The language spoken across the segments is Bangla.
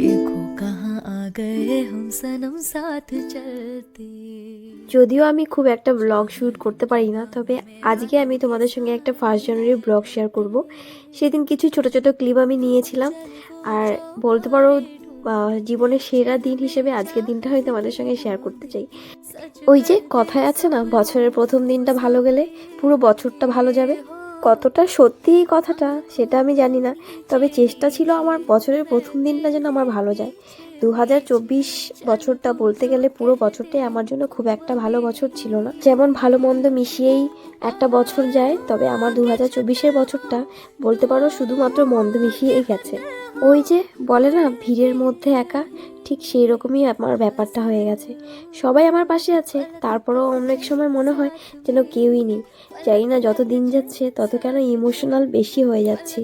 देखो कहाँ आ गए हम सनम साथ चलते। যদিও আমি খুব একটা ব্লগ শ্যুট করতে পারি না, তবে আজকে আমি তোমাদের সঙ্গে একটা 1 জানুয়ারি ব্লগ শেয়ার করব। সেদিন কিছু ছোট ছোট ক্লিপ আমি নিয়েছিলাম, আর বলতে পারো জীবনের সেরা দিন হিসেবে আজকের দিনটা হয়তো তোমাদের সঙ্গে শেয়ার করতে চাই। ওই যে কথায় আছে না, বছরের প্রথম দিনটা ভালো গেলে পুরো বছরটা ভালো যাবে। কতটা সত্যি এই কথাটা সেটা আমি জানি না, তবে চেষ্টা ছিল আমার বছরের প্রথম দিনটা যেন আমার ভালো যায়। 2024 বছরটা বলতে গেলে পুরো বছরটাই আমার জন্য খুব একটা ভালো বছর ছিল না। যেমন ভালো মন্দ মিশিয়েই একটা বছর যায়, তবে আমার 2024-এর বছরটা বলতে পারো শুধুমাত্র মন্দ মিশিয়েই গেছে। ওই যে বলে না, ভিড়ের মধ্যে একা, ঠিক সেই রকমই আমার ব্যাপারটা হয়ে গেছে। সবাই আমার পাশে আছে, তারপরেও অনেক সময় মনে হয় যেন কেউই নেই। জানি না যত দিন যাচ্ছে তত কেন ইমোশনাল বেশি হয়ে যাচ্ছি।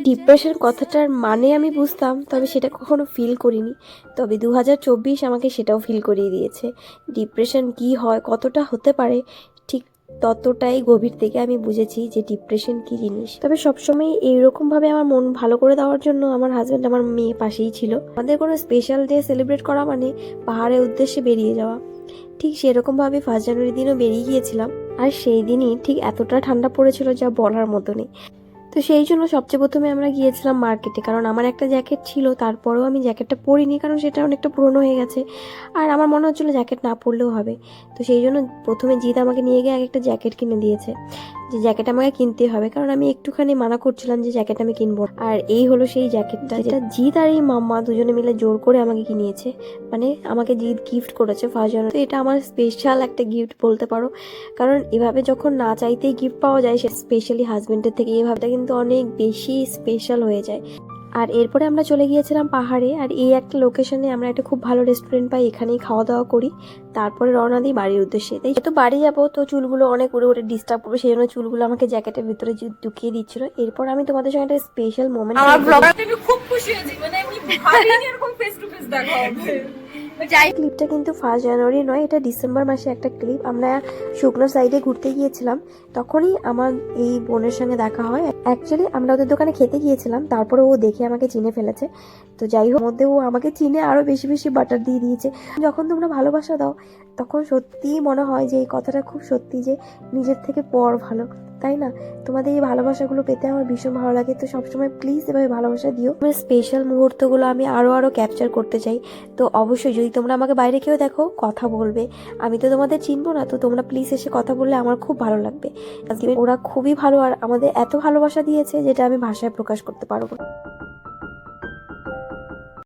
ডিপ্রেশন কথাটার মানে আমি বুঝতাম, তবে সেটা কখনো ফিল করিনি। তবে 2024 আমাকে সেটাও ফিল করিয়ে দিয়েছে। ডিপ্রেশন কি হয়, কতটা হতে পারে, ঠিক ততটাই গভীর থেকে আমি বুঝেছি যে ডিপ্রেশন কি জিনিস। তবে সবসময় এইরকমভাবে আমার মন ভালো করে দেওয়ার জন্য আমার হাজব্যান্ড, আমার মেয়ে পাশেই ছিল। আমাদের কোনো স্পেশাল ডে সেলিব্রেট করা মানে পাহাড়ের উদ্দেশ্যে বেরিয়ে যাওয়া। ঠিক সেরকমভাবে 1 জানুয়ারি দিনও বেরিয়ে গিয়েছিলাম, আর সেই দিনই ঠিক এতটা ঠান্ডা পড়েছিল যা বলার মতো নেই। তো সেই জন্য সবচেয়ে প্রথমে আমরা গিয়েছিলাম মার্কেটে, কারণ আমার একটা জ্যাকেট ছিল, তারপরেও আমি জ্যাকেটটা পরিনি কারণ সেটা অনেকটা পুরনো হয়ে গেছে, আর আমার মনে হচ্ছিলো জ্যাকেট না পরলেও হবে। তো সেই জন্য প্রথমে জিৎ আমাকে নিয়ে গিয়ে একটা জ্যাকেট কিনে দিয়েছে, যে জ্যাকেট আমাকে কিনতে হবে, কারণ আমি একটুখানি মানা করছিলাম যে জ্যাকেট আমি কিনবো। আর এই হলো সেই জ্যাকেটটা, যেটা জিৎ আর এই মাম্মা দুজনে মিলে জোর করে আমাকে কিনিয়েছে। মানে আমাকে জিৎ গিফট করেছে 1 জানুয়ারি। তো এটা আমার স্পেশাল একটা গিফট বলতে পারো, কারণ এভাবে যখন না চাইতেই গিফট পাওয়া যায়, সে স্পেশালি হাজবেন্ডের থেকে, এভাবেটা কিন্তু অনেক বেশি স্পেশাল হয়ে যায়। আর এরপরে আমরা চলে গিয়েছিলাম পাহাড়ে, আর এই একটা লোকেশনে আমরা একটা খুব ভালো রেস্টুরেন্ট পাই, এখানেই খাওয়া দাওয়া করি, তারপরে রওনা দিই বাড়ির উদ্দেশ্যে। তাই তো বাড়ি যাবো, তো চুলগুলো অনেক উড়ে উড়ে ডিস্টার্ব করবে, সেই জন্য চুলগুলো আমাকে জ্যাকেটের ভিতরে ঢুকিয়ে দিচ্ছিল। এরপর আমি তোমাদের সঙ্গে একটা স্পেশাল মোমেন্ট, আমার ব্লগারতে আমি খুব খুশি হয়েছি, মানে আমি ভাবিনি এরকম ফেস টু ফেস দেখা হবে। ক্লিপটা কিন্তু 1 জানুয়ারি নয়, এটা ডিসেম্বর মাসে একটা ক্লিপ। আমরা শুকনো সাইডে ঘুরতে গিয়েছিলাম, তখনই আমার এই বোনের সঙ্গে দেখা হয়। অ্যাকচুয়ালি আমরা ওদের দোকানে খেতে গিয়েছিলাম, তারপরে ও দেখে আমাকে চিনে ফেলেছে। তো যাই হোক, মধ্যে ও আমাকে চিনে আরো বেশি বেশি বাটার দিয়ে দিয়েছে। যখন তোমরা ভালোবাসা দাও তখন সত্যিই মনে হয় যে এই কথাটা খুব সত্যি, যে নিজের থেকে পর ভালো, তাই না? তোমাদের এই ভালোবাসাগুলো পেতে আমার ভীষণ ভালো লাগে। তো সবসময় প্লিজ এভাবে ভালোবাসা দিও। আমার স্পেশাল মুহূর্তগুলো আমি আরো ক্যাপচার করতে চাই। তো অবশ্যই যদি তোমরা আমাকে বাইরে কেউ দেখো, কথা বলবে। আমি তো তোমাদের চিনবো না, তো তোমরা প্লিজ এসে কথা বললে আমার খুব ভালো লাগবে। ওরা খুবই ভালো, আর আমাদের এত ভালোবাসা দিয়েছে যেটা আমি ভাষায় প্রকাশ করতে পারবো না।